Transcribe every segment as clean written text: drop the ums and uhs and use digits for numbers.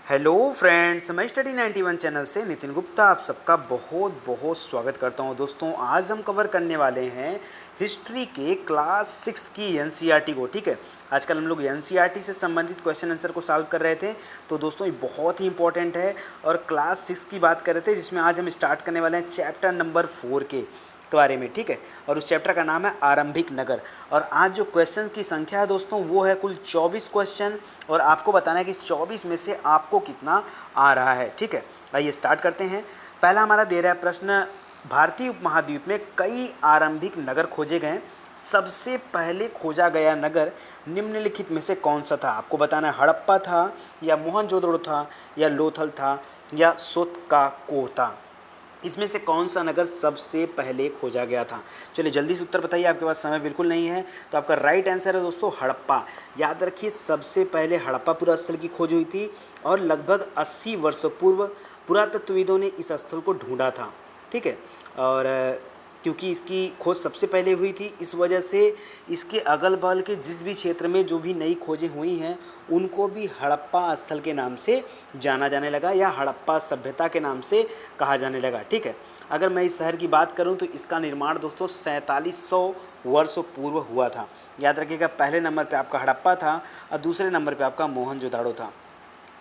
Hello friends, मैं study 91 channel से नितिन गुप्ता आप सबका बहुत बहुत स्वागत करता हूं। दोस्तों, आज हम कवर करने वाले हैं हिस्ट्री के क्लास 6 की एनसीईआरटी को। ठीक है, आजकल हम लोग एनसीईआरटी से संबंधित क्वेश्चन आंसर को सॉल्व कर रहे थे। तो दोस्तों, ये बहुत ही इंपॉर्टेंट है और क्लास 6 की बात कर रहे थे, जिसमें आज हम स्टार्ट करने वाले हैं चैप्टर नंबर 4 के बारे में। ठीक है, और उस चैप्टर का नाम है आरंभिक नगर। और आज जो क्वेश्चन की संख्या है दोस्तों, वो है कुल 24 क्वेश्चन, और आपको बताना है कि इस 24 में से आपको कितना आ रहा है। ठीक है, आइए स्टार्ट करते हैं। पहला हमारा दे रहा है प्रश्न, भारतीय उपमहाद्वीप में कई आरंभिक नगर खोजे गए, सबसे पहले खोजा गया नगर निम्नलिखित में से कौन सा था। आपको बताना है हड़प्पा था, या मोहनजोदड़ो था, या लोथल था, या सोतकाको था। इसमें से कौन सा नगर सबसे पहले खोजा गया था। चलिए जल्दी से उत्तर बताइए, आपके पास समय बिल्कुल नहीं है। तो आपका राइट आंसर है दोस्तों हड़प्पा। याद रखिए, सबसे पहले हड़प्पा स्थल की खोज हुई थी और लगभग 80 वर्षों पूर्व पुरातत्वविदों ने इस स्थल को ढूंढा था। ठीक है, और क्योंकि इसकी खोज सबसे पहले हुई थी, इस वजह से इसके अगल बगल के जिस भी क्षेत्र में जो भी नई खोजें हुई हैं, उनको भी हड़प्पा स्थल के नाम से जाना जाने लगा, या हड़प्पा सभ्यता के नाम से कहा जाने लगा। ठीक है, अगर मैं इस शहर की बात करूं तो इसका निर्माण दोस्तों 4700 वर्षों पूर्व हुआ था। याद रखिएगा, पहले नंबर पे आपका हड़प्पा था और दूसरे नंबर पे आपका मोहनजोदाड़ो था।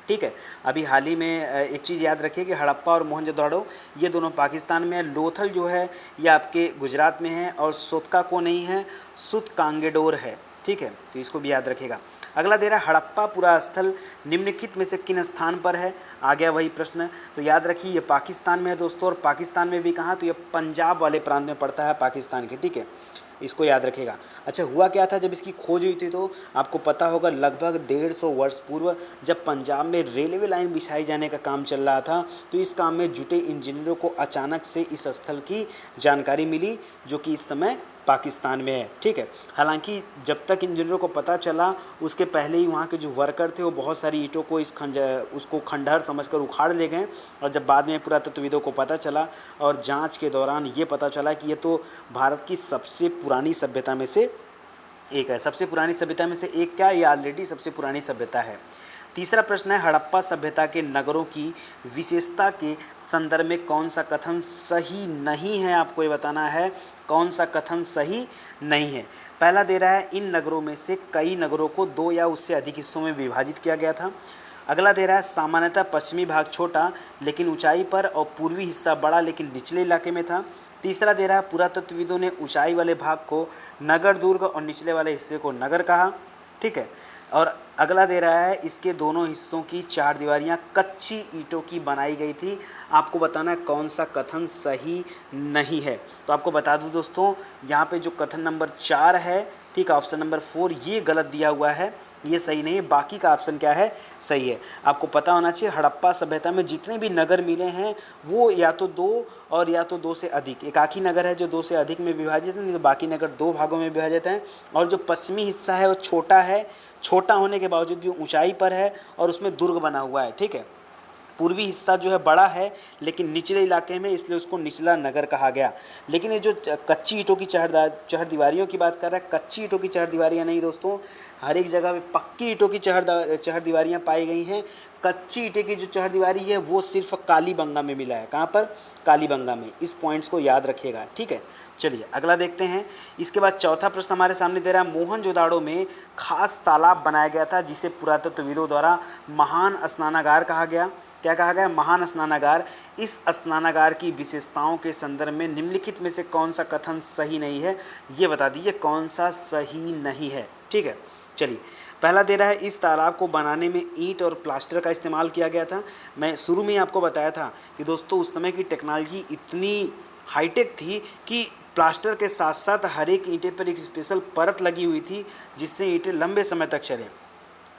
ठीक है, अभी हाल ही में एक चीज़ याद रखिए कि हड़प्पा और मोहनजोदड़ो ये दोनों पाकिस्तान में है। लोथल जो है ये आपके गुजरात में है, और सोतकाको नहीं है, सुतकांगेडोर है। ठीक है, तो इसको भी याद रखिएगा। अगला दे रहा है हड़प्पा पुरा स्थल निम्नलिखित में से किन स्थान पर है। आ गया वही प्रश्न। तो याद रखिए, ये पाकिस्तान में है दोस्तों, और पाकिस्तान में भी कहाँ, तो ये पंजाब वाले प्रांत में पड़ता है पाकिस्तान के। ठीक है, इसको याद रखिएगा। अच्छा, हुआ क्या था जब इसकी खोज हुई थी, तो आपको पता होगा लगभग 150 वर्ष पूर्व जब पंजाब में रेलवे लाइन बिछाई जाने का काम चल रहा था, तो इस काम में जुटे इंजीनियरों को अचानक से इस स्थल की जानकारी मिली, जो कि इस समय पाकिस्तान में है। ठीक है, हालांकि जब तक इंजीनियरों को पता चला, उसके पहले ही वहाँ के जो वर्कर थे वो बहुत सारी ईंटों को उसको खंडहर समझकर उखाड़ ले गए। और जब बाद में पुरातत्वविदों को पता चला और जांच के दौरान ये पता चला कि ये तो भारत की सबसे पुरानी सभ्यता में से एक है। सबसे पुरानी सभ्यता में से एक क्या, ये ऑलरेडी सबसे पुरानी सभ्यता है। तीसरा प्रश्न है, हड़प्पा सभ्यता के नगरों की विशेषता के संदर्भ में कौन सा कथन सही नहीं है। आपको ये बताना है कौन सा कथन सही नहीं है। पहला दे रहा है, इन नगरों में से कई नगरों को 2 या उससे अधिक हिस्सों में विभाजित किया गया था। अगला दे रहा है, सामान्यतः पश्चिमी भाग छोटा लेकिन ऊंचाई पर, और पूर्वी हिस्सा बड़ा लेकिन निचले इलाके में था। तीसरा दे रहा है, पुरातत्वविदों ने ऊंचाई वाले भाग को नगर दुर्ग और निचले वाले हिस्से को नगर कहा। ठीक है, और अगला दे रहा है, इसके दोनों हिस्सों की चार दीवारियाँ कच्ची ईंटों की बनाई गई थी। आपको बताना है कौन सा कथन सही नहीं है। तो आपको बता दूं दोस्तों, यहाँ पे जो कथन नंबर 4 है, ठीक है, ऑप्शन नंबर 4 ये गलत दिया हुआ है, ये सही नहीं है। बाकी का ऑप्शन क्या है, सही है। आपको पता होना चाहिए, हड़प्पा सभ्यता में जितने भी नगर मिले हैं वो या तो 2 और या तो 2 से अधिक, एक आखिरी नगर है जो 2 से अधिक में विभाजित है, नहीं तो बाकी नगर 2 भागों में विभाजित हैं। और जो पश्चिमी हिस्सा है वो छोटा है, छोटा होने के बावजूद भी ऊंचाई पर है और उसमें दुर्ग बना हुआ है। ठीक है, पूर्वी हिस्सा जो है बड़ा है लेकिन निचले इलाके में, इसलिए उसको निचला नगर कहा गया। लेकिन ये जो कच्ची ईंटों की चहर दीवारियों की बात कर रहा है, कच्ची ईंटों की चहर दीवारियाँ नहीं दोस्तों, हर एक जगह पे पक्की ईंटों की चहर दीवारियाँ पाई गई हैं। कच्ची ईंटें की जो चहर दीवारी है वो सिर्फ कालीबंगा में मिला है। कहाँ पर, कालीबंगा में। इस पॉइंट्स को याद रखिएगा। ठीक है, चलिए अगला देखते हैं। इसके बाद चौथा प्रश्न हमारे सामने दे रहा है, मोहनजोदाड़ो में खास तालाब बनाया गया था जिसे पुरातत्वविदों द्वारा महान स्नानागार कहा गया। क्या कहा गया, महान स्नानागार। इस स्नानागार की विशेषताओं के संदर्भ में निम्नलिखित में से कौन सा कथन सही नहीं है, ये बता दीजिए कौन सा सही नहीं है। ठीक है, चलिए पहला दे रहा है, इस तालाब को बनाने में ईंट और प्लास्टर का इस्तेमाल किया गया था। मैं शुरू में ही आपको बताया था कि दोस्तों उस समय की टेक्नोलॉजी इतनी हाईटेक थी कि प्लास्टर के साथ साथ हर एक ईंटे पर एक स्पेशल परत लगी हुई थी जिससे ईंटें लंबे समय तक चले।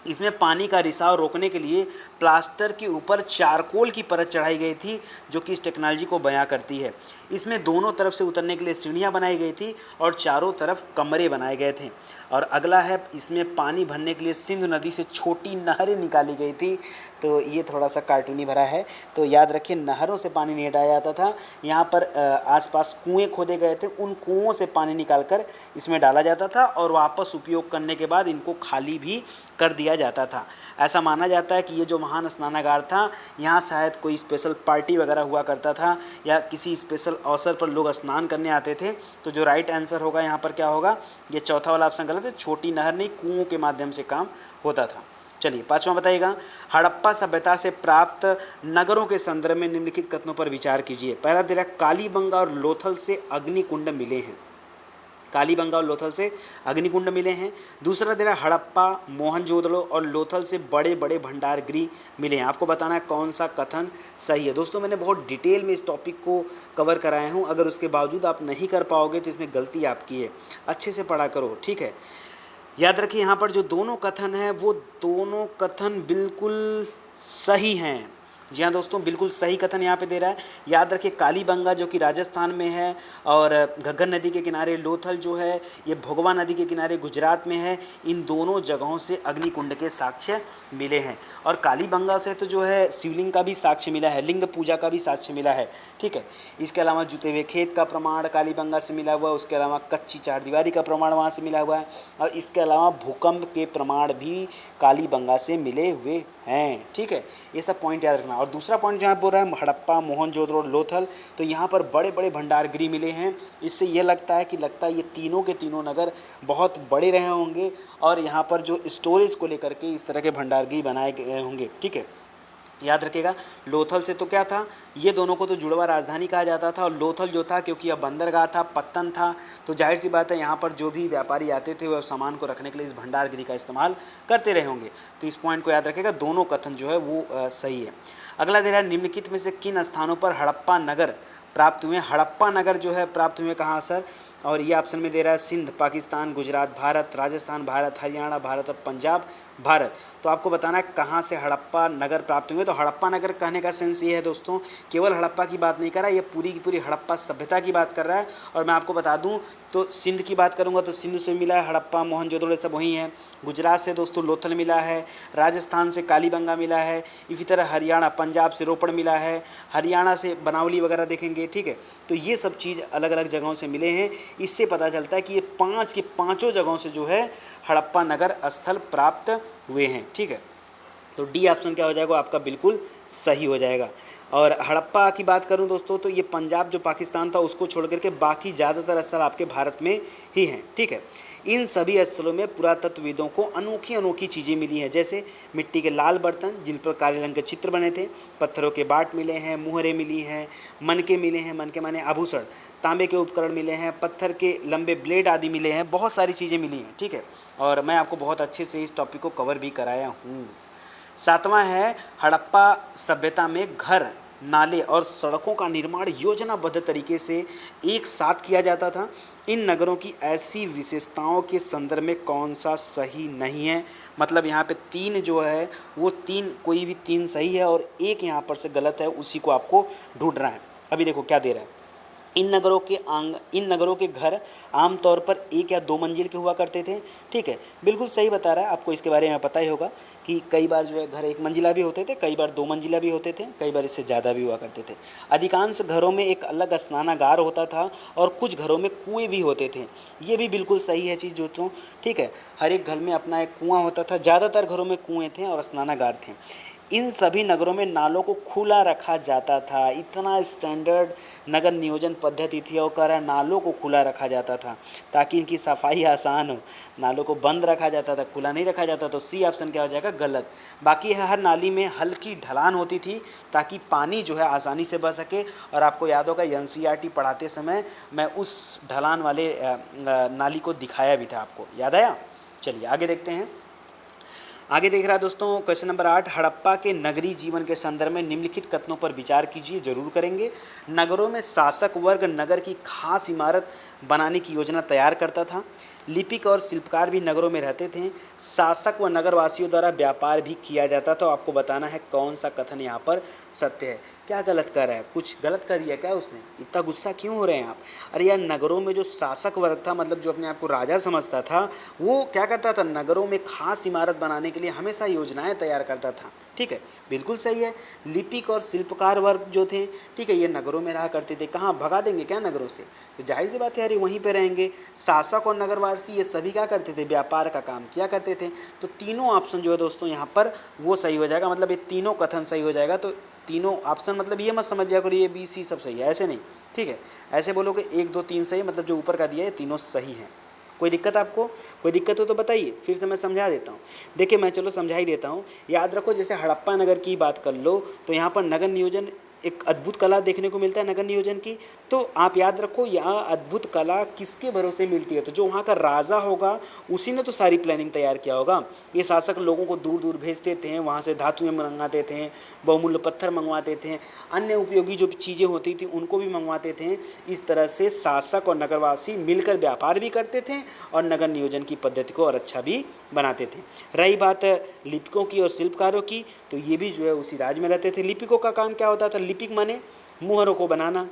इसमें पानी का रिसाव रोकने के लिए प्लास्टर के ऊपर चारकोल की परत चढ़ाई गई थी, जो कि इस टेक्नोलॉजी को बयां करती है। इसमें दोनों तरफ से उतरने के लिए सीढ़ियां बनाई गई थी और चारों तरफ कमरे बनाए गए थे। और अगला है, इसमें पानी भरने के लिए सिंधु नदी से छोटी नहरें निकाली गई थी। तो ये थोड़ा सा कार्टूनी भरा है, तो याद रखिए नहरों से पानी नहीं हटाया जाता था। यहाँ पर आसपास कुएं खोदे गए थे, उन कुओं से पानी निकालकर इसमें डाला जाता था और वापस उपयोग करने के बाद इनको खाली भी कर दिया किया जाता था। ऐसा माना जाता है कि ये जो महान स्नानागार था, यहाँ शायद कोई स्पेशल पार्टी वगैरह हुआ करता था या किसी स्पेशल अवसर पर लोग स्नान करने आते थे। तो जो राइट आंसर होगा यहाँ पर क्या होगा, ये चौथा वाला ऑप्शन गलत है, छोटी नहर नहीं कुओं के माध्यम से काम होता था। चलिए पांचवा बताइएगा, हड़प्पा सभ्यता से प्राप्त नगरों के संदर्भ में निम्नलिखित कथनों पर विचार कीजिए। पहला दे रहा कालीबंगा और लोथल से अग्निकुंड मिले हैं, कालीबंगा और लोथल से अग्निकुंड मिले हैं। दूसरा दे रहा हड़प्पा मोहनजोदड़ो और लोथल से बड़े बड़े भंडार गृह मिले हैं। आपको बताना है कौन सा कथन सही है। दोस्तों मैंने बहुत डिटेल में इस टॉपिक को कवर कराया हूँ, अगर उसके बावजूद आप नहीं कर पाओगे तो इसमें गलती आपकी है, अच्छे से पढ़ा करो, ठीक है। याद रखिए यहाँ पर जो दोनों कथन हैं वो दोनों कथन बिल्कुल सही हैं। जी हाँ दोस्तों, बिल्कुल सही कथन यहाँ पे दे रहा है। याद रखिए कालीबंगा जो कि राजस्थान में है और घग्गर नदी के किनारे लोथल जो है ये भोगवा नदी के किनारे गुजरात में है। इन दोनों जगहों से अग्निकुंड के साक्ष्य मिले हैं और कालीबंगा से तो जो है शिवलिंग का भी साक्ष्य मिला है, लिंग पूजा का भी साक्ष्य मिला है, ठीक है। इसके अलावा जुते हुए खेत का प्रमाण कालीबंगा से मिला हुआ है, उसके अलावा कच्ची चारदीवारी का प्रमाण वहाँ से मिला हुआ है और इसके अलावा भूकंप के प्रमाण भी कालीबंगा से मिले हुए हैं, ठीक है। ये सब पॉइंट याद रखना। और दूसरा पॉइंट जहाँ बोल रहा है हड़प्पा मोहनजोदड़ो लोथल, तो यहाँ पर बड़े बड़े भंडार गृह मिले हैं। इससे ये लगता है ये तीनों के तीनों नगर बहुत बड़े रहे होंगे और यहाँ पर जो स्टोरेज को लेकर के इस तरह के भंडार गृह बनाए गए होंगे, ठीक है। याद रखिएगा लोथल से तो क्या था, ये दोनों को तो जुड़वा राजधानी कहा जाता था और लोथल जो था क्योंकि अब बंदरगाह था, पत्तन था, तो जाहिर सी बात है यहाँ पर जो भी व्यापारी आते थे वह सामान को रखने के लिए इस भंडार गृह का इस्तेमाल करते रहे होंगे। तो इस पॉइंट को याद रखिएगा, दोनों कथन जो है वो सही है। अगला दे रहा है निम्नलिखित में से किन स्थानों पर हड़प्पा नगर प्राप्त हुए। हड़प्पा नगर जो है प्राप्त हुए कहाँ सर, और ये ऑप्शन में दे रहा है सिंध पाकिस्तान, गुजरात भारत, राजस्थान भारत, हरियाणा भारत और पंजाब भारत। तो आपको बताना है कहाँ से हड़प्पा नगर प्राप्त हुए। तो हड़प्पा नगर कहने का सेंस ये है दोस्तों, केवल हड़प्पा की बात नहीं कर रहा है, ये पूरी की पूरी हड़प्पा सभ्यता की बात कर रहा है। और मैं आपको बता दूं तो सिंध की बात करूंगा तो सिंध से मिला है हड़प्पा मोहनजोदड़ो सब वहीं है। गुजरात से दोस्तों लोथल मिला है, राजस्थान से कालीबंगा मिला है, इसी तरह हरियाणा पंजाब से रोपड़ मिला है, हरियाणा से बनावली वगैरह देखेंगे, ठीक है। तो ये सब चीज़ अलग अलग जगहों से मिले हैं। इससे पता चलता है कि ये पाँच की पाँचों जगहों से जो है हड़प्पा नगर स्थल प्राप्त हुए हैं, ठीक है। तो डी ऑप्शन क्या हो जाएगा आपका, बिल्कुल सही हो जाएगा। और हड़प्पा की बात करूं दोस्तों तो ये पंजाब जो पाकिस्तान था उसको छोड़ करके बाकी ज़्यादातर स्थल आपके भारत में ही हैं, ठीक है। इन सभी स्थलों में पुरातत्वविदों को अनोखी अनोखी चीज़ें मिली हैं, जैसे मिट्टी के लाल बर्तन जिन पर काले रंग के चित्र बने थे, पत्थरों के बाट मिले हैं, मुहरें मिली हैं, मनके मिले हैं, मनके माने आभूषण, तांबे के उपकरण मिले हैं, पत्थर के लंबे ब्लेड आदि मिले हैं, बहुत सारी चीज़ें मिली हैं, ठीक है। और मैं आपको बहुत अच्छे से इस टॉपिक को कवर भी कराया हूँ। सातवां है हड़प्पा सभ्यता में घर, नाले और सड़कों का निर्माण योजनाबद्ध तरीके से एक साथ किया जाता था। इन नगरों की ऐसी विशेषताओं के संदर्भ में कौन सा सही नहीं है। मतलब यहाँ पे तीन जो है वो तीन, कोई भी तीन सही है और एक यहाँ पर से गलत है, उसी को आपको ढूंढना है। अभी देखो क्या दे रहा है, इन नगरों के घर आमतौर पर एक या दो मंजिल के हुआ करते थे, ठीक है। बिल्कुल सही बता रहा है, आपको इसके बारे में पता ही होगा कि कई बार जो है घर एक मंजिला भी होते थे, कई बार दो मंजिला भी होते थे, कई बार इससे ज़्यादा भी हुआ करते थे। अधिकांश घरों में एक अलग स्नानागार होता था और कुछ घरों में कुएँ भी होते थे। ये भी बिल्कुल सही है चीज़ दोस्तों, ठीक है। हर एक घर में अपना एक कुआँ होता था, ज़्यादातर घरों में कुएँ थे और स्नानागार थे। इन सभी नगरों में नालों को खुला रखा जाता था। इतना स्टैंडर्ड नगर नियोजन पद्धति थी और कह रहा नालों को खुला रखा जाता था ताकि इनकी सफाई आसान हो। नालों को बंद रखा जाता था, खुला नहीं रखा जाता। तो सी ऑप्शन क्या हो जाएगा, गलत। बाकी हर नाली में हल्की ढलान होती थी ताकि पानी जो है आसानी से बह सके। और आपको याद होगा एनसीईआरटी पढ़ाते समय मैं उस ढलान वाले नाली को दिखाया भी था, आपको याद आया। चलिए आगे देखते हैं। आगे देख रहा है दोस्तों क्वेश्चन नंबर 8, हड़प्पा के नगरीय जीवन के संदर्भ में निम्नलिखित कथनों पर विचार कीजिए। जरूर करेंगे। नगरों में शासक वर्ग नगर की खास इमारत बनाने की योजना तैयार करता था। लिपिक और शिल्पकार भी नगरों में रहते थे। शासक व नगरवासियों द्वारा व्यापार भी किया जाता था। आपको बताना है कौन सा कथन यहाँ पर सत्य है। क्या गलत कर रहा है, कुछ गलत कर दिया क्या उसने, इतना गुस्सा क्यों हो रहे हैं आप। अरे यार, नगरों में जो शासक वर्ग था, मतलब जो अपने आप को राजा समझता था, वो क्या करता था, नगरों में खास इमारत बनाने के लिए हमेशा योजनाएं तैयार करता था, ठीक है। बिल्कुल सही है। लिपिक और शिल्पकार वर्ग जो थे, ठीक है, ये नगरों में रहा करते थे। कहाँ भगा देंगे क्या नगरों से, तो जाहिर सी बात है यार हमारे वहीं पे रहेंगे। शासक और नगरवासी ये सभी क्या करते थे, व्यापार का काम किया करते थे। तो तीनों ऑप्शन जो है दोस्तों यहाँ पर वो सही हो जाएगा, मतलब ये तीनों कथन सही हो जाएगा। तो तीनों ऑप्शन मतलब ये मत समझ जाया करो ये बी सी सब सही है, ऐसे नहीं, ठीक है। ऐसे बोलोगे 1 2 3 सही, मतलब जो ऊपर का दिया है तीनों सही हैं। कोई दिक्कत आपको, कोई दिक्कत हो तो बताइए, फिर से मैं समझा देता हूँ। देखिए मैं चलो समझा ही देता हूँ। याद रखो जैसे हड़प्पा नगर की बात कर लो तो यहाँ पर नगर नियोजन एक अद्भुत कला देखने को मिलता है नगर नियोजन की। तो आप याद रखो यहाँ अद्भुत कला किसके भरोसे मिलती है, तो जो वहाँ का राजा होगा उसी ने तो सारी प्लानिंग तैयार किया होगा। ये शासक लोगों को दूर दूर भेजते थे, वहाँ से धातुएं मंगवाते थे, बहुमूल्य पत्थर मंगवाते थे, अन्य उपयोगी जो चीज़ें होती थी उनको भी मंगवाते थे। इस तरह से शासक और नगरवासी मिलकर व्यापार भी करते थे और नगर नियोजन की पद्धति को और अच्छा भी बनाते थे। रही बात लिपिकों की और शिल्पकारों की, तो ये भी जो है उसी राज्य में रहते थे। लिपिकों का काम क्या होता था, लिपिक माने मुहरों को बनाना,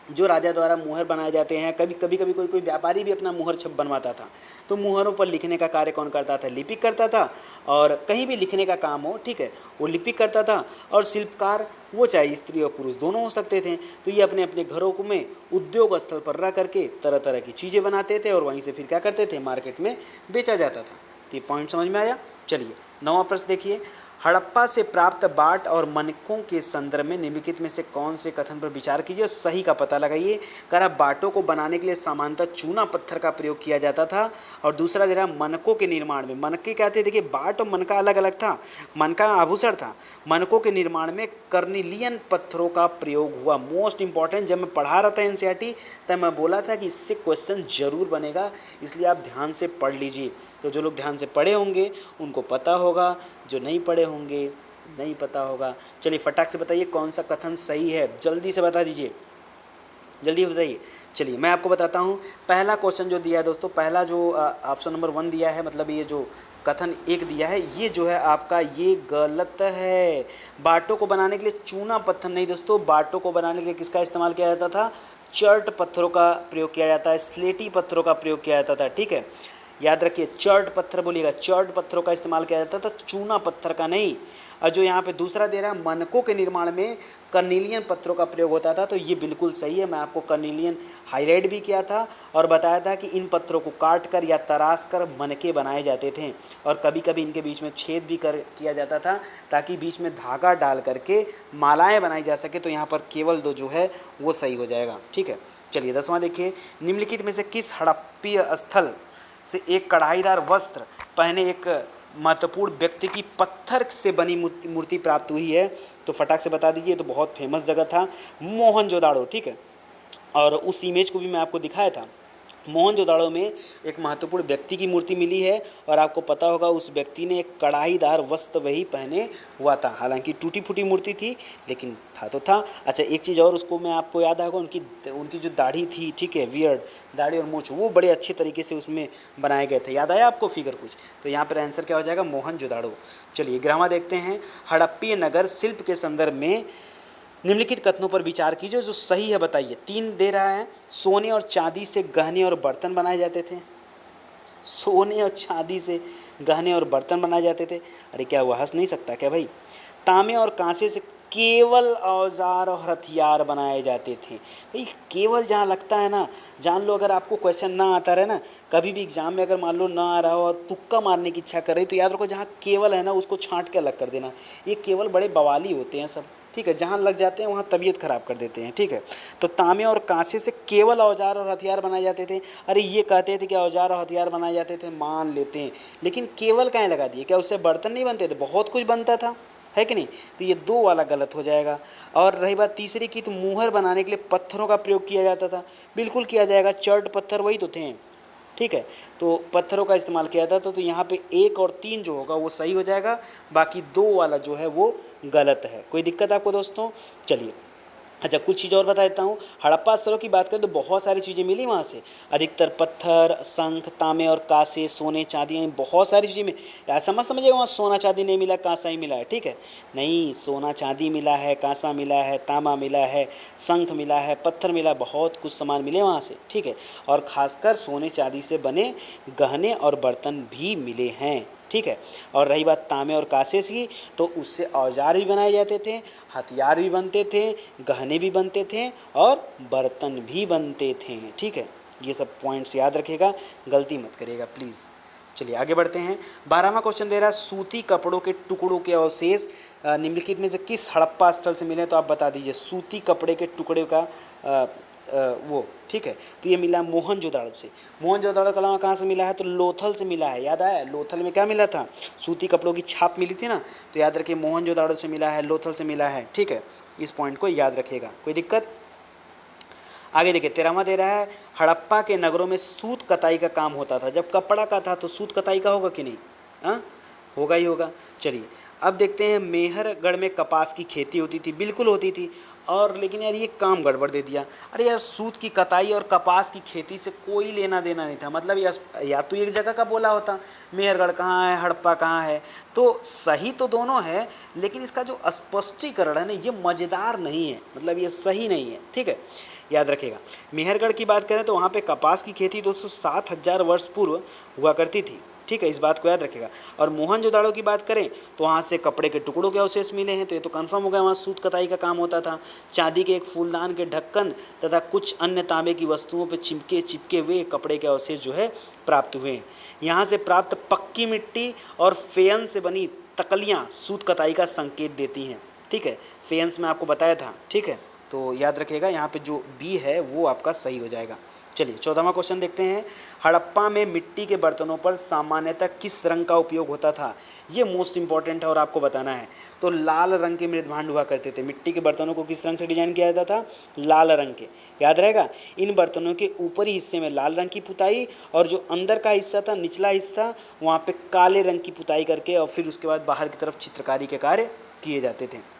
जो राजा द्वारा मुहर बनाए जाते हैं। कभी कभी कोई व्यापारी भी अपना मुहर छप बनवाता था, तो मुहरों पर लिखने का कार्य कौन करता था, लिपिक करता था। और कहीं भी लिखने का काम हो, ठीक है, वो लिपिक करता था। और शिल्पकार वो चाहे स्त्री और पुरुष दोनों हो सकते थे। तो ये अपने अपने घरों में उद्योग स्थल पर रह करके तरह तरह की चीज़ें बनाते थे और वहीं से फिर क्या करते थे, मार्केट में बेचा जाता था। तो ये पॉइंट समझ में आया। चलिए 9वां प्रश्न देखिए, हड़प्पा से प्राप्त बाट और मनकों के संदर्भ में निम्नलिखित में से कौन से कथन पर विचार कीजिए और सही का पता लगाइए। करा बाटों को बनाने के लिए सामान्यतः चूना पत्थर का प्रयोग किया जाता था। और दूसरा दे रहा मनकों के निर्माण में, मनके क्या थे, देखिए बाट और मनका अलग अलग था। मनका आभूषण था, मनकों के निर्माण में कर्निलियन पत्थरों का प्रयोग हुआ। मोस्ट इंपॉर्टेंट, जब मैं पढ़ा रहा था एनसीईआरटी तब मैं बोला था कि इससे क्वेश्चन जरूर बनेगा, इसलिए आप ध्यान से पढ़ लीजिए। तो जो लोग ध्यान से पढ़े होंगे उनको पता होगा, जो नहीं पढ़े होंगे नहीं पता होगा। चलिए फटाक से बताइए कौन सा कथन सही है, जल्दी से बता दीजिए, जल्दी बताइए। चलिए मैं आपको बताता हूँ। पहला क्वेश्चन जो दिया है दोस्तों, पहला जो ऑप्शन नंबर 1 दिया है, मतलब ये जो कथन 1 दिया है, ये जो है आपका ये गलत है। बाटों को बनाने के लिए चूना पत्थर नहीं दोस्तों, बाटों को बनाने के लिए किसका इस्तेमाल किया जाता था, चर्ट पत्थरों का प्रयोग किया जाता है, स्लेटी पत्थरों का प्रयोग किया जाता था, ठीक है। याद रखिए चर्ट पत्थर बोलिएगा, चर्ट पत्थरों का इस्तेमाल किया जाता था, चूना पत्थर का नहीं। और जो यहाँ पे दूसरा दे रहा है, मनकों के निर्माण में कर्निलियन पत्थरों का प्रयोग होता था, तो ये बिल्कुल सही है। मैं आपको कर्निलियन हाईलाइट भी किया था और बताया था कि इन पत्थरों को काट कर या तराश कर मनके बनाए जाते थे और कभी कभी इनके बीच में छेद भी किया जाता था ताकि बीच में धागा डाल करके मालाएँ बनाई जा सके। तो यहाँ पर केवल 2 जो है वो सही हो जाएगा, ठीक है। चलिए 10वां देखिए, निम्नलिखित में से किस हड़प्पीय स्थल से एक कढ़ाईदार वस्त्र पहने एक महत्वपूर्ण व्यक्ति की पत्थर से बनी मूर्ति प्राप्त हुई है, तो फटाक से बता दीजिए। तो बहुत फेमस जगह था मोहनजोदाड़ो, ठीक है। और उस इमेज को भी मैं आपको दिखाया था। मोहनजोदाड़ो में एक महत्वपूर्ण व्यक्ति की मूर्ति मिली है और आपको पता होगा उस व्यक्ति ने एक कढ़ाईदार वस्त्र वही पहने हुआ था। हालांकि टूटी फूटी मूर्ति थी लेकिन था तो था। अच्छा एक चीज़ और उसको मैं आपको याद आएगा, उनकी जो दाढ़ी थी, ठीक है, वियर्ड दाढ़ी और मूंछ, वो बड़े अच्छे तरीके से उसमें बनाए गए थे। याद आया आपको फिगर कुछ? तो यहाँ पर आंसर क्या हो जाएगा, मोहनजोदाड़ो। चलिए 11वां देखते हैं, हड़प्पीय नगर शिल्प के संदर्भ में निम्नलिखित कथनों पर विचार कीजिए जो सही है बताइए। 3 दे रहा है, सोने और चांदी से गहने और बर्तन बनाए जाते थे, सोने और चांदी से गहने और बर्तन बनाए जाते थे। अरे क्या हुआ, हंस नहीं सकता क्या भाई? तांबे और कांसे से केवल औजार और हथियार बनाए जाते थे। भाई केवल जहाँ लगता है ना, जान लो अगर आपको क्वेश्चन ना आता रहे ना, कभी भी एग्जाम में अगर मान लो ना आ रहा हो और तुक्का मारने की इच्छा कर रही, तो याद रखो जहाँ केवल है ना उसको छांट के अलग कर देना। ये केवल बड़े बवाली होते हैं सब, ठीक है, जहाँ लग जाते हैं वहाँ तबीयत खराब कर देते हैं, ठीक है। तो तांबे और कांसे से केवल औजार और हथियार बनाए जाते थे। अरे ये कहते थे कि औजार और हथियार बनाए जाते थे, मान लेते हैं, लेकिन केवल कहाँ लगा दिए, क्या उससे बर्तन नहीं बनते थे? बहुत कुछ बनता था, है कि नहीं? तो ये 2 वाला गलत हो जाएगा। और रही बात तीसरी की, तो मुहर बनाने के लिए पत्थरों का प्रयोग किया जाता था, बिल्कुल किया जाएगा, चर्ट पत्थर वही तो थे, ठीक है। तो पत्थरों का इस्तेमाल किया जाता था। तो यहाँ पे 1 और 3 जो होगा वो सही हो जाएगा, बाकी 2 वाला जो है वो गलत है। कोई दिक्कत आपको दोस्तों? चलिए अच्छा कुछ चीज़ और बता देता हूँ। हड़प्पा स्थलों की बात करें तो बहुत सारी चीज़ें मिली वहाँ से, अधिकतर पत्थर, शंख, तांबे और कांसे, सोने, चांदी, बहुत सारी चीज़ें मिली। ऐसा मत समझिएगा वहाँ सोना चांदी नहीं मिला, कांसा ही मिला है, ठीक है, नहीं, सोना चांदी मिला है, कांसा मिला है, तांबा मिला है, शंख मिला है, पत्थर मिला, बहुत कुछ सामान मिले वहाँ से, ठीक है। और ख़ासकर सोने चांदी से बने गहने और बर्तन भी मिले हैं, ठीक है। और रही बात तांबे और कांसे की, तो उससे औजार भी बनाए जाते थे, हथियार भी बनते थे, गहने भी बनते थे और बर्तन भी बनते थे, ठीक है। ये सब पॉइंट्स याद रखिएगा, गलती मत करिएगा प्लीज़। चलिए आगे बढ़ते हैं। 12वां क्वेश्चन दे रहा है सूती कपड़ों के टुकड़ों के अवशेष निम्नलिखित में से किस हड़प्पा स्थल से मिले, तो आप बता दीजिए। सूती कपड़े के टुकड़े का वो ठीक है, तो ये मिला मोहनजोदाड़ो से। मोहनजोदाड़ो का अलावा कहाँ से मिला है, तो लोथल से मिला है। याद आया, लोथल में क्या मिला था, सूती कपड़ों की छाप मिली थी ना, तो याद रखिए मोहनजोदाड़ो से मिला है, लोथल से मिला है। ठीक है, इस पॉइंट को याद रखिएगा, कोई दिक्कत। आगे देखिए 13वां दे रहा है हड़प्पा के नगरों में सूत कताई का काम होता था। जब कपड़ा का था तो सूत कताई का होगा कि नहीं, हाँ होगा ही होगा। चलिए अब देखते हैं मेहरगढ़ में कपास की खेती होती थी, बिल्कुल होती थी। और लेकिन यार ये काम गड़बड़ दे दिया। अरे यार सूत की कताई और कपास की खेती से कोई लेना देना नहीं था, मतलब या तो एक जगह का बोला होता, मेहरगढ़ कहाँ है हड़प्पा कहाँ है, तो सही तो दोनों है, लेकिन इसका जो स्पष्टीकरण है ना ये मज़ेदार नहीं है, मतलब ये सही नहीं है। ठीक है, याद रखिएगा। मेहरगढ़ की बात करें तो वहाँ पे कपास की खेती दोस्तों 7,000 वर्ष पूर्व हुआ करती थी। ठीक है, इस बात को याद रखिएगा। और मोहनजोदाड़ो की बात करें तो वहाँ से कपड़े के टुकड़ों के अवशेष मिले हैं, तो ये तो कंफर्म हो गया वहाँ सूत कताई का काम होता था। चांदी के एक फूलदान के ढक्कन तथा कुछ अन्य तांबे की वस्तुओं पर चिपके हुए कपड़े के अवशेष जो है प्राप्त हुए हैं। यहाँ से प्राप्त पक्की मिट्टी और फेयन से बनी तकलियाँ सूत कताई का संकेत देती हैं। ठीक है, फेयंस में आपको बताया था। ठीक है, तो याद रखिएगा यहाँ पे जो बी है वो आपका सही हो जाएगा। चलिए 14वां क्वेश्चन देखते हैं। हड़प्पा में मिट्टी के बर्तनों पर सामान्यतः किस रंग का उपयोग होता था, ये मोस्ट इंपॉर्टेंट है और आपको बताना है। तो लाल रंग के मृदभांड हुआ करते थे। मिट्टी के बर्तनों को किस रंग से डिजाइन किया जाता था, लाल रंग के, याद रहेगा। इन बर्तनों के ऊपरी हिस्से में लाल रंग की पुताई और जो अंदर का हिस्सा था, निचला हिस्सा, वहाँ पे काले रंग की पुताई करके और फिर उसके बाद बाहर की तरफ चित्रकारी के कार्य किए जाते थे।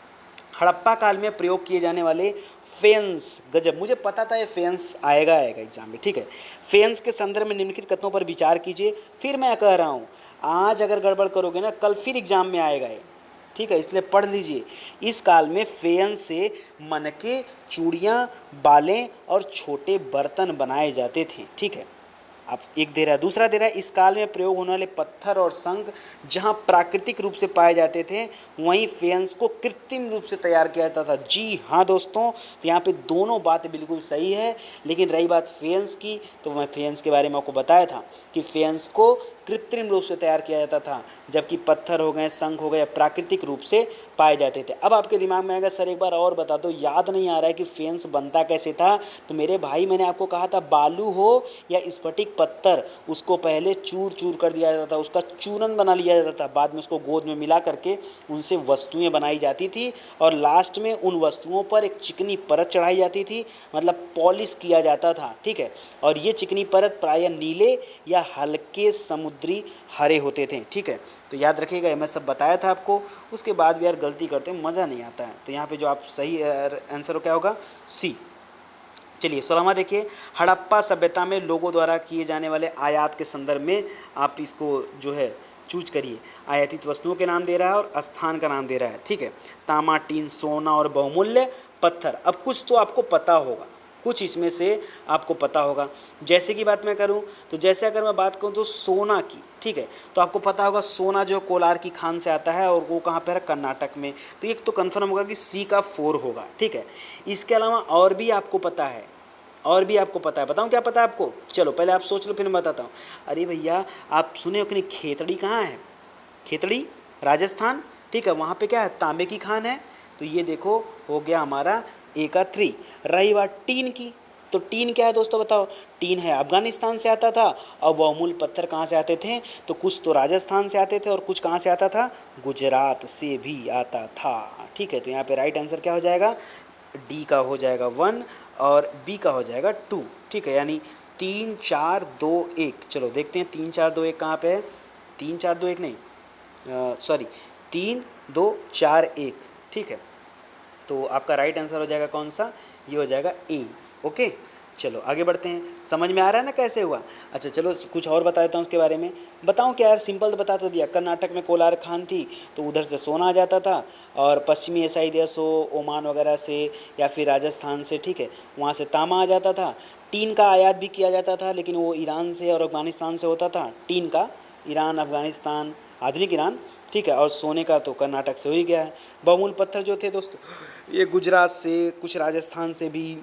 हड़प्पा काल में प्रयोग किए जाने वाले फेंस, गजब, मुझे पता था ये फेंस आएगा एग्जाम में। ठीक है, फेंस के संदर्भ में निम्नलिखित कथनों पर विचार कीजिए। फिर मैं कह रहा हूँ आज अगर गड़बड़ करोगे ना कल फिर एग्जाम में आएगा ये। ठीक है, इसलिए पढ़ लीजिए। इस काल में फेंस से मनके, चूड़ियाँ, बालें और छोटे बर्तन बनाए जाते थे। ठीक है, आप एक दे रहा है। दूसरा दे रहा है इस काल में प्रयोग होने वाले पत्थर और शंख जहाँ प्राकृतिक रूप से पाए जाते थे वहीं फेंस को कृत्रिम रूप से तैयार किया जाता था। जी हाँ दोस्तों, तो यहाँ पे दोनों बातें बिल्कुल सही है। लेकिन रही बात फेंस की, तो मैं फेंस के बारे में आपको बताया था कि फेंस को कृत्रिम रूप से तैयार किया जाता था, जबकि पत्थर हो गए, शंख हो गए, प्राकृतिक रूप से पाए जाते थे। अब आपके दिमाग में आएगा सर एक बार और बता दो, याद नहीं आ रहा है कि फेंस बनता कैसे था। तो मेरे भाई मैंने आपको कहा था बालू हो या स्फटिक पत्थर, उसको पहले चूर चूर कर दिया जाता था, उसका चूरन बना लिया जाता था, बाद में उसको गोंद में मिला करके उनसे वस्तुएं बनाई जाती थी और लास्ट में उन वस्तुओं पर एक चिकनी परत चढ़ाई जाती थी, मतलब पॉलिश किया जाता था। ठीक है, और ये चिकनी परत प्रायः नीले या हल्के समुद्री हरे होते थे। ठीक है, तो याद रखिएगा, मैं सब बताया था आपको। उसके बाद भी यार गलती करते हैं, मज़ा नहीं आता है। तो यहाँ पे जो आप सही आंसर क्या होगा, सी। चलिए 16वां देखिए। हड़प्पा सभ्यता में लोगों द्वारा किए जाने वाले आयात के संदर्भ में आप इसको जो है चूज करिए। आयातित वस्तुओं के नाम दे रहा है और स्थान का नाम दे रहा है। ठीक है, तांबा, टीन, सोना और बहुमूल्य पत्थर। अब कुछ तो आपको पता होगा, कुछ इसमें से आपको पता होगा। जैसे कि बात मैं करूं तो जैसे अगर मैं बात करूं तो सोना की, ठीक है, तो आपको पता होगा सोना जो कोलार की खान से आता है और वो कहाँ पर है, कर्नाटक में। तो एक तो कंफर्म होगा कि सी का 4 होगा। ठीक है, इसके अलावा और भी आपको पता है, और भी आपको पता है। बताऊं क्या पता है आपको, चलो पहले आप सोच लो फिर मैं बताता हूँ। अरे भैया आप सुने हो कि नहीं, खेतड़ी कहाँ है, खेतड़ी राजस्थान। ठीक है, वहाँ पे क्या है, तांबे की खान है। तो ये देखो हो गया हमारा ए का 3। रही बात टीन की, तो टीन क्या है दोस्तों बताओ, टीन है अफगानिस्तान से आता था। और बहुमूल्य पत्थर कहाँ से आते थे, तो कुछ तो राजस्थान से आते थे और कुछ कहाँ से आता था, गुजरात से भी आता था। ठीक है, तो यहाँ पे राइट आंसर क्या हो जाएगा, डी का हो जाएगा 1 और बी का हो जाएगा 2। ठीक है, यानी 3 4 2 1। चलो देखते हैं 3 4 2 1 कहाँ पे है, 3 4 2 1 नहीं, सॉरी 3 2 4 1। ठीक है, तो आपका राइट आंसर हो जाएगा कौन सा, ये हो जाएगा ए। ओके, चलो आगे बढ़ते हैं। समझ में आ रहा है ना कैसे हुआ। अच्छा चलो कुछ और बता देता हूँ उसके बारे में। बताऊँ क्या यार, सिंपल तो बता तो दिया। कर्नाटक में कोलार खान थी तो उधर से सोना आ जाता था, और पश्चिमी एशियाई देशों ओमान वगैरह से या फिर राजस्थान से, ठीक है, वहाँ से तांबा आ जाता था। टीन का आयात भी किया जाता था, लेकिन वो ईरान से और अफगानिस्तान से होता था। टीन का ईरान, अफगानिस्तान, आधुनिक ईरान। ठीक है, और सोने का तो कर्नाटक से हो ही गया है। बहुमूल्य पत्थर जो थे दोस्तों ये गुजरात से, कुछ राजस्थान से भी।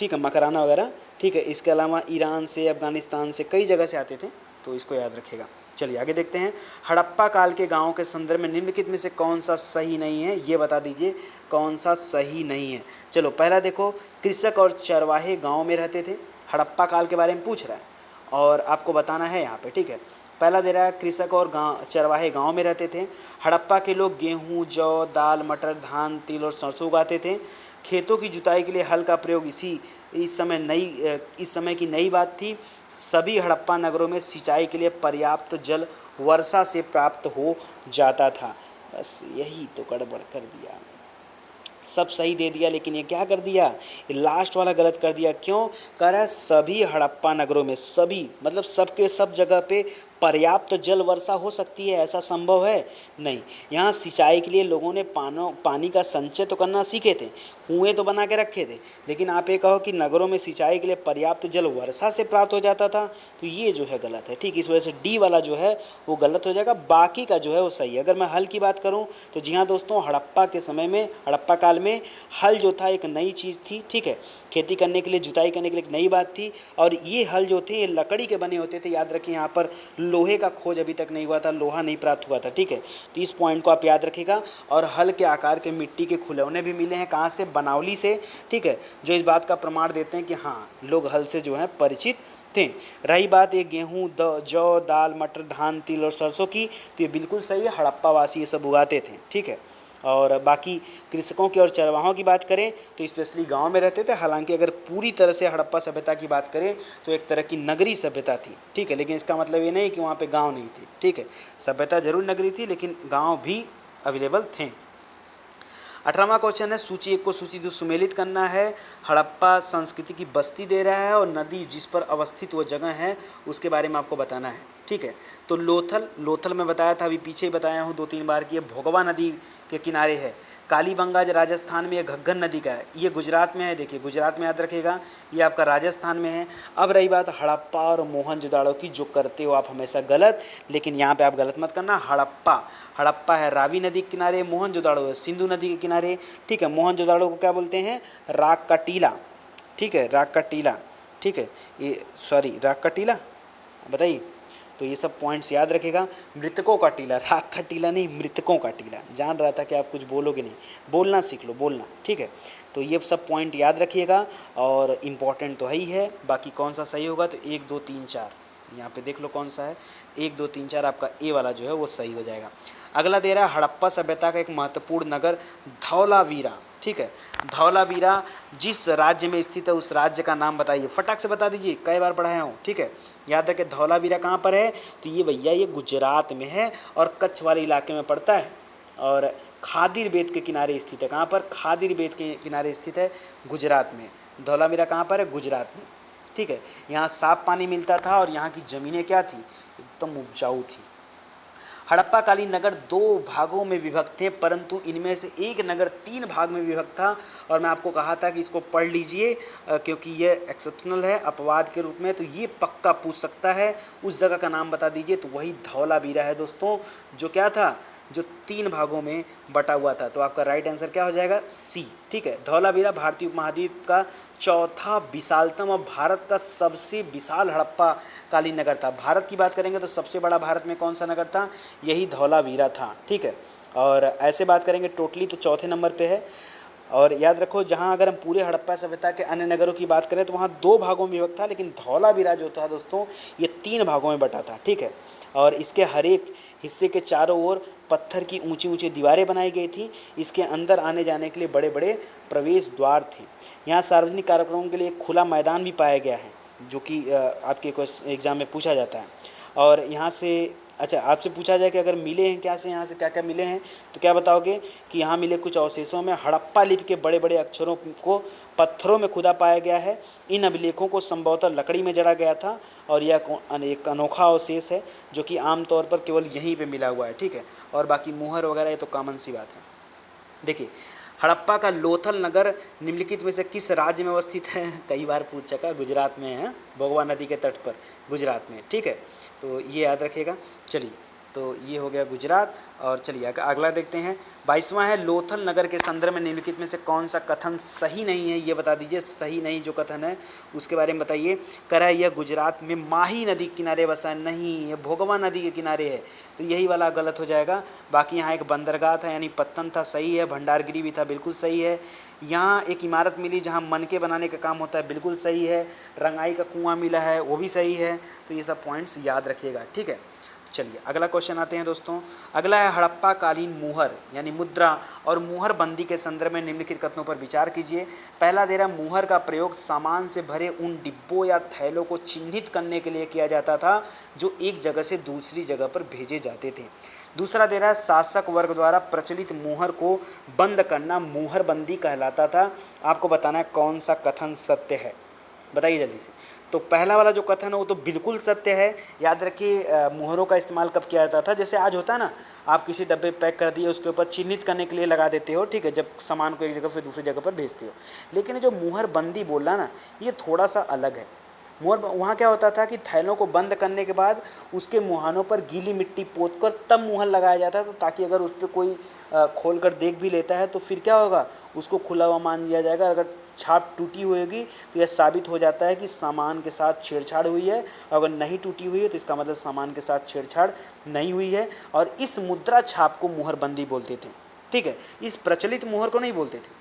ठीक है, मकराना वगैरह, ठीक है। इसके अलावा ईरान से, अफ़गानिस्तान से, कई जगह से आते थे, तो इसको याद रखिएगा। चलिए आगे देखते हैं। हड़प्पा काल के गाँव के संदर्भ में निम्नलिखित में से कौन सा सही नहीं है, ये बता दीजिए कौन सा सही नहीं है। चलो पहला देखो, कृषक और चरवाहे गाँव में रहते थे। हड़प्पा काल के बारे में पूछ रहा है और आपको बताना है यहाँ पे, ठीक है। पहला दे रहा है, कृषक और चरवाहे गांव में रहते थे। हड़प्पा के लोग गेहूं, जौ, दाल, मटर, धान, तिल और सरसों उगाते थे। खेतों की जुताई के लिए हल का प्रयोग इस समय की नई बात थी। सभी हड़प्पा नगरों में सिंचाई के लिए पर्याप्त जल वर्षा से प्राप्त हो जाता था। बस यही तो गड़बड़ कर दिया, सब सही दे दिया लेकिन ये क्या कर दिया, ये लास्ट वाला गलत कर दिया। क्यों कह रहा है? सभी हड़प्पा नगरों में, सभी मतलब सबके सब जगह पे पर्याप्त जल वर्षा हो सकती है, ऐसा संभव है नहीं। यहाँ सिंचाई के लिए लोगों ने पानी का संचय तो करना सीखे थे, कुएँ तो बना के रखे थे, लेकिन आप ये कहो कि नगरों में सिंचाई के लिए पर्याप्त जल वर्षा से प्राप्त हो जाता था, तो ये जो है गलत है। ठीक, इस वजह से डी वाला जो है वो गलत हो जाएगा, बाकी का जो है वो सही है। अगर मैं हल की बात करूँ तो जी हाँ दोस्तों, हड़प्पा के समय में, हड़प्पा काल में हल जो था एक नई चीज़ थी। ठीक है, खेती करने के लिए, जुताई करने के लिए एक नई बात थी। और ये हल जो थे ये लकड़ी के बने होते थे। याद रखिए, यहाँ पर लोहे का खोज अभी तक नहीं हुआ था, लोहा नहीं प्राप्त हुआ था। ठीक है, तो इस पॉइंट को आप याद रखिएगा। और हल के आकार के मिट्टी के खिलौने भी मिले हैं, कहाँ से? बनावली से। ठीक है, जो इस बात का प्रमाण देते हैं कि हाँ, लोग हल से जो है परिचित थे। रही बात ये गेहूँ, जौ, दाल, मटर, धान, तिल और सरसों की, तो ये बिल्कुल सही है, हड़प्पा वासी ये सब उगाते थे। ठीक है, और बाकी कृषकों की और चरवाहों की बात करें तो स्पेशली गांव में रहते थे। हालांकि अगर पूरी तरह से हड़प्पा सभ्यता की बात करें तो एक तरह की नगरी सभ्यता थी। ठीक है, लेकिन इसका मतलब ये नहीं कि वहाँ पे गांव नहीं थे। ठीक है, सभ्यता जरूर नगरी थी लेकिन गांव भी अवेलेबल थे। 18वां क्वेश्चन है, सूची 1 को सूची 2 सुमेलित करना है। हड़प्पा संस्कृति की बस्ती दे रहा है और नदी जिस पर अवस्थित वो जगह है उसके बारे में आपको बताना है। ठीक है, तो लोथल मैं बताया था, अभी पीछे ही बताया हूँ 2-3 बार कि ये भोगवा नदी के किनारे है। कालीबंगा जो राजस्थान में, ये घग्गर नदी का है, ये गुजरात में है। देखिए गुजरात में याद रखिएगा, ये आपका राजस्थान में है। अब रही बात हड़प्पा और मोहनजोदाड़ो की, जो करते हो आप हमेशा गलत, लेकिन यहाँ पे आप गलत मत करना। हड़प्पा है रावी नदी के किनारे, मोहनजोदाड़ो है सिंधु नदी के किनारे। ठीक है, मोहनजोदाड़ो को क्या बोलते हैं? राग का टीला। ठीक है, राग का टीला। ठीक है, ये राग का टीला, बताइए। तो ये सब पॉइंट्स याद रखेगा। मृतकों का टीला, राग का टीला नहीं, मृतकों का टीला। जान रहा था कि आप कुछ बोलोगे नहीं, बोलना सीख लो, बोलना। ठीक है, तो ये सब पॉइंट याद रखिएगा और इम्पॉर्टेंट तो है ही है। बाकी कौन सा सही होगा? तो 1 2 3 4 यहाँ पे देख लो कौन सा है। 1 2 3 4 आपका ए वाला जो है वो सही हो जाएगा। अगला दे रहा है, हड़प्पा सभ्यता का एक महत्वपूर्ण नगर धौलावीरा। ठीक है, धौलावीरा जिस राज्य में स्थित है उस राज्य का नाम बताइए। फटाक से बता दीजिए, कई बार पढ़ाया हूँ। ठीक है, याद रखें धौलावीरा कहाँ पर है? तो ये भैया ये गुजरात में है और कच्छ वाले इलाके में पड़ता है और खादिर बेट के किनारे स्थित है। कहाँ पर? खादिर बेट के किनारे स्थित है, गुजरात में। धौलावीरा कहाँ पर है? गुजरात में। ठीक है, यहाँ साफ पानी मिलता था और यहाँ की ज़मीनें क्या थी? एकदम उपजाऊ थी। हड़प्पा कालीन नगर 2 भागों में विभक्त थे, परंतु इनमें से एक नगर 3 भाग में विभक्त था। और मैं आपको कहा था कि इसको पढ़ लीजिए क्योंकि ये एक्सेप्शनल है अपवाद के रूप में, तो ये पक्का पूछ सकता है। उस जगह का नाम बता दीजिए, तो वही धौलावीरा है दोस्तों, जो क्या था? जो 3 भागों में बटा हुआ था। तो आपका राइट आंसर क्या हो जाएगा? सी। ठीक है, धौलावीरा भारतीय उपमहाद्वीप का चौथा विशालतम और भारत का सबसे विशाल हड़प्पा कालीन नगर था। भारत की बात करेंगे तो सबसे बड़ा भारत में कौन सा नगर था? यही धौलावीरा था। ठीक है, और ऐसे बात करेंगे टोटली तो चौथे नंबर पे है। और याद रखो, जहाँ अगर हम पूरे हड़प्पा सभ्यता के अन्य नगरों की बात करें तो वहाँ 2 भागों में विभक्त था, लेकिन धौलावीरा जो था दोस्तों ये 3 भागों में बटा था। ठीक है, और इसके हर एक हिस्से के चारों ओर पत्थर की ऊंची ऊंची दीवारें बनाई गई थी। इसके अंदर आने जाने के लिए बड़े बड़े प्रवेश द्वार थे। यहाँ सार्वजनिक कार्यक्रमों के लिए एक खुला मैदान भी पाया गया है, जो कि आपके एग्ज़ाम में पूछा जाता है। और यहाँ से अच्छा, आपसे पूछा जाए कि अगर मिले हैं क्या से, यहाँ से क्या क्या मिले हैं, तो क्या बताओगे? कि यहाँ मिले कुछ अवशेषों में हड़प्पा लिपि के बड़े बड़े अक्षरों को पत्थरों में खुदा पाया गया है। इन अभिलेखों को संभवतः लकड़ी में जड़ा गया था और यह एक अनोखा अवशेष है जो कि आमतौर पर केवल यहीं पे मिला हुआ है। ठीक है, और बाकी मुहर वगैरह ये तो कॉमन सी बात है। देखिए, हड़प्पा का लोथल नगर निम्नलिखित में से किस राज्य में अवस्थित है? कई बार पूछ चुका, गुजरात में है, भोगवा नदी के तट पर, गुजरात में। ठीक है, तो ये याद रखिएगा। चलिए तो ये हो गया गुजरात। और चलिए अगला देखते हैं। 22वां है, लोथल नगर के संदर्भ में निम्नलिखित में से कौन सा कथन सही नहीं है, ये बता दीजिए। सही नहीं जो कथन है उसके बारे में बताइए। कह रहा है यह गुजरात में माही नदी के किनारे बसा है, नहीं ये भोगवा नदी के किनारे है, तो यही वाला गलत हो जाएगा। बाकी यहाँ एक बंदरगाह था यानी पत्तन था, सही है। भंडारगिरी भी था, बिल्कुल सही है। यहाँ एक इमारत मिली जहाँ मनके बनाने का काम होता है, बिल्कुल सही है। रंगाई का कुआं मिला है, वो भी सही है। तो ये सब पॉइंट्स याद रखिएगा, ठीक है। चलिए अगला क्वेश्चन आते हैं दोस्तों। अगला है हड़प्पा कालीन मुहर यानी मुद्रा और मुहर बंदी के संदर्भ में निम्नलिखित कथनों पर विचार कीजिए। पहला दे रहा, मुहर का प्रयोग सामान से भरे उन डिब्बों या थैलों को चिन्हित करने के लिए किया जाता था जो एक जगह से दूसरी जगह पर भेजे जाते थे। दूसरा दे रहा है, शासक वर्ग द्वारा प्रचलित मुहर को बंद करना मुहर बंदी कहलाता था। आपको बताना है कौन सा कथन सत्य है, बताइए जल्दी से। तो पहला वाला जो कथन है वो तो बिल्कुल सत्य है। याद रखिए मुहरों का इस्तेमाल कब किया जाता था, जैसे आज होता है ना, आप किसी डब्बे पैक कर दिए उसके ऊपर चिन्हित करने के लिए लगा देते हो, ठीक है, जब सामान को एक जगह से दूसरी जगह पर भेजते हो। लेकिन जो मुहर बंदी बोला ना, ये थोड़ा सा अलग है। मुहर वहाँ क्या होता था कि थैलों को बंद करने के बाद उसके मुहानों पर गीली मिट्टी पोत कर तब मुहर लगाया जाता था, ताकि अगर उस पर कोई खोल कर देख भी लेता है तो फिर क्या होगा, उसको खुला हुआ मान लिया जाएगा। अगर छाप टूटी होगी तो यह साबित हो जाता है कि सामान के साथ छेड़छाड़ हुई है, अगर नहीं टूटी हुई है तो इसका मतलब सामान के साथ छेड़छाड़ नहीं हुई है। और इस मुद्रा छाप को मुहरबंदी बोलते थे, ठीक है। इस प्रचलित मुहर को नहीं बोलते थे,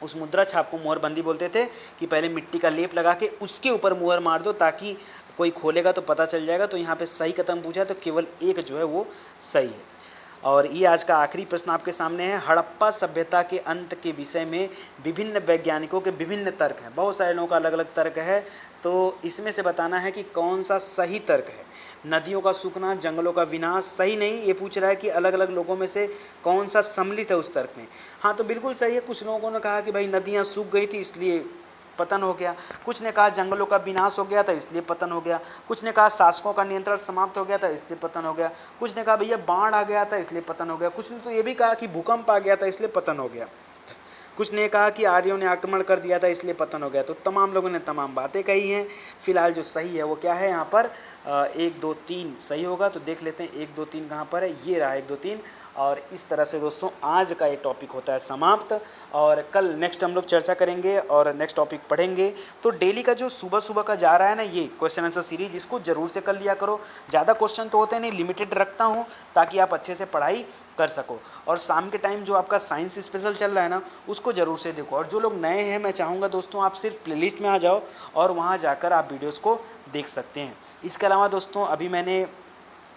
उस मुद्रा छाप को मुहरबंदी बोलते थे कि पहले मिट्टी का लेप लगा के उसके ऊपर मुहर मार दो ताकि कोई खोलेगा तो पता चल जाएगा। तो यहाँ पे सही कदम पूछा तो केवल एक जो है वो सही है। और ये आज का आखिरी प्रश्न आपके सामने है। हड़प्पा सभ्यता के अंत के विषय में विभिन्न वैज्ञानिकों के विभिन्न तर्क हैं, बहुत सारे लोगों का अलग अलग तर्क है, तो इसमें से बताना है कि कौन सा सही तर्क है। नदियों का सूखना, जंगलों का विनाश, सही नहीं, ये पूछ रहा है कि अलग अलग लोगों में से कौन सा सम्मिलित है उस तर्क में। हाँ तो बिल्कुल सही है। कुछ लोगों ने कहा कि भाई नदियाँ सूख गई थी इसलिए पतन हो गया, कुछ ने कहा जंगलों का विनाश हो गया था इसलिए पतन हो गया, कुछ ने कहा शासकों का नियंत्रण समाप्त हो गया था इसलिए पतन हो गया, कुछ ने कहा भैया बाढ़ आ गया था इसलिए पतन हो गया, कुछ ने तो ये भी कहा कि भूकंप आ गया था इसलिए पतन हो गया, कुछ ने कहा कि आर्यों ने आक्रमण कर दिया था इसलिए पतन हो गया। तो तमाम लोगों ने तमाम बातें कही हैं। फिलहाल जो सही है वो क्या है, यहाँ पर 1 2 3 सही होगा। तो देख लेते हैं 1 2 3 कहाँ पर है, ये रहा 1 2 3। और इस तरह से दोस्तों आज का ये टॉपिक होता है समाप्त, और कल नेक्स्ट हम लोग चर्चा करेंगे और नेक्स्ट टॉपिक पढ़ेंगे। तो डेली का जो सुबह सुबह का जा रहा है ना ये क्वेश्चन आंसर सीरीज, इसको ज़रूर से कर लिया करो। ज़्यादा क्वेश्चन तो होते नहीं, लिमिटेड रखता हूँ ताकि आप अच्छे से पढ़ाई कर सको। और शाम के टाइम जो आपका साइंस स्पेशल चल रहा है ना उसको ज़रूर से देखो। और जो लोग नए हैं मैं चाहूँगा दोस्तों आप सिर्फ प्लेलिस्ट में आ जाओ और वहाँ जाकर आप वीडियोज़ को देख सकते हैं। इसके अलावा दोस्तों अभी मैंने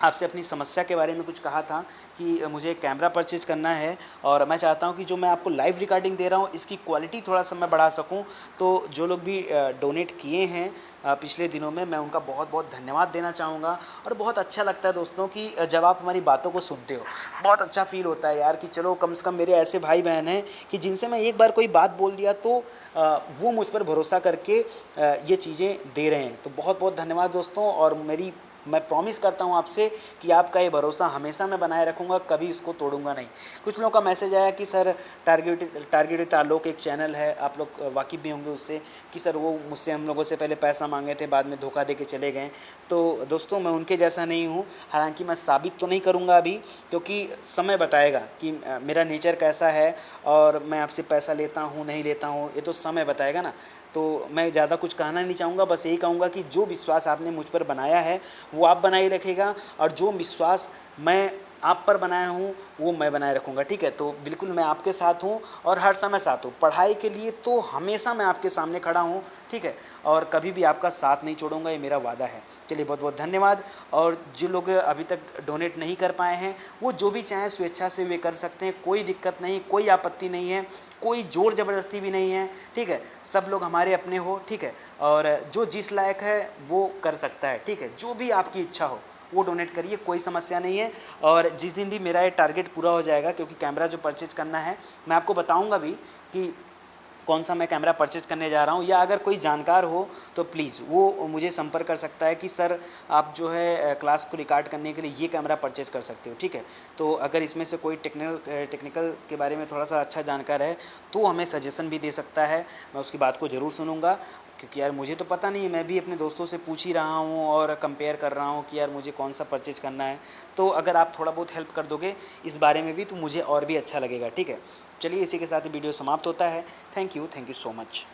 आपसे अपनी समस्या के बारे में कुछ कहा था कि मुझे कैमरा परचेज़ करना है, और मैं चाहता हूं कि जो मैं आपको लाइव रिकॉर्डिंग दे रहा हूं इसकी क्वालिटी थोड़ा सा मैं बढ़ा सकूं। तो जो लोग भी डोनेट किए हैं पिछले दिनों में, मैं उनका बहुत बहुत धन्यवाद देना चाहूँगा। और बहुत अच्छा लगता है दोस्तों कि जब आप हमारी बातों को सुनते हो, बहुत अच्छा फील होता है यार कि चलो कम से कम मेरे ऐसे भाई बहन हैं कि जिनसे मैं एक बार कोई बात बोल दिया तो वो मुझ पर भरोसा करके ये चीज़ें दे रहे हैं। तो बहुत बहुत धन्यवाद दोस्तों। और मैं प्रॉमिस करता हूँ आपसे कि आपका ये भरोसा हमेशा मैं बनाए रखूँगा, कभी इसको तोड़ूंगा नहीं। कुछ लोगों का मैसेज आया कि सर टारगेट आलोक एक चैनल है, आप लोग वाकिफ़ भी होंगे उससे, कि सर वो मुझसे हम लोगों से पहले पैसा मांगे थे, बाद में धोखा दे के चले गए। तो दोस्तों मैं उनके जैसा नहीं हूँ, हालांकि मैं साबित तो नहीं करूँगा अभी, क्योंकि समय बताएगा कि मेरा नेचर कैसा है और मैं आपसे पैसा लेता हूँ नहीं लेता हूँ, ये तो समय बताएगा ना। तो मैं ज़्यादा कुछ कहना नहीं चाहूँगा, बस यही कहूँगा कि जो विश्वास आपने मुझ पर बनाया है वो आप बनाए रखेगा, और जो विश्वास मैं आप पर बनाया हूँ वो मैं बनाए रखूँगा, ठीक है। तो बिल्कुल मैं आपके साथ हूँ और हर समय साथ हूँ, पढ़ाई के लिए तो हमेशा मैं आपके सामने खड़ा हूँ, ठीक है, और कभी भी आपका साथ नहीं छोड़ूंगा, ये मेरा वादा है। चलिए बहुत बहुत धन्यवाद। और जो लोग अभी तक डोनेट नहीं कर पाए हैं वो जो भी चाहें स्वेच्छा से वे कर सकते हैं, कोई दिक्कत नहीं, कोई आपत्ति नहीं है, कोई ज़ोर ज़बरदस्ती भी नहीं है, ठीक है। सब लोग हमारे अपने हो, ठीक है, और जो जिस लायक है वो कर सकता है, ठीक है। जो भी आपकी इच्छा हो वो डोनेट करिए, कोई समस्या नहीं है। और जिस दिन भी मेरा ये टारगेट पूरा हो जाएगा, क्योंकि कैमरा जो परचेज करना है मैं आपको बताऊंगा भी कि कौन सा मैं कैमरा परचेज करने जा रहा हूँ, या अगर कोई जानकार हो तो प्लीज़ वो मुझे संपर्क कर सकता है कि सर आप जो है क्लास को रिकॉर्ड करने के लिए ये कैमरा परचेज कर सकते हो, ठीक है। तो अगर इसमें से कोई टेक्निकल के बारे में थोड़ा सा अच्छा जानकार है तो हमें सजेशन भी दे सकता है, मैं उसकी बात को ज़रूर सुनूंगा, क्योंकि यार मुझे तो पता नहीं है, मैं भी अपने दोस्तों से पूछ ही रहा हूँ और कंपेयर कर रहा हूँ कि यार मुझे कौन सा परचेज करना है। तो अगर आप थोड़ा बहुत हेल्प कर दोगे इस बारे में भी तो मुझे और भी अच्छा लगेगा, ठीक है। चलिए इसी के साथ वीडियो समाप्त होता है। Thank you so much.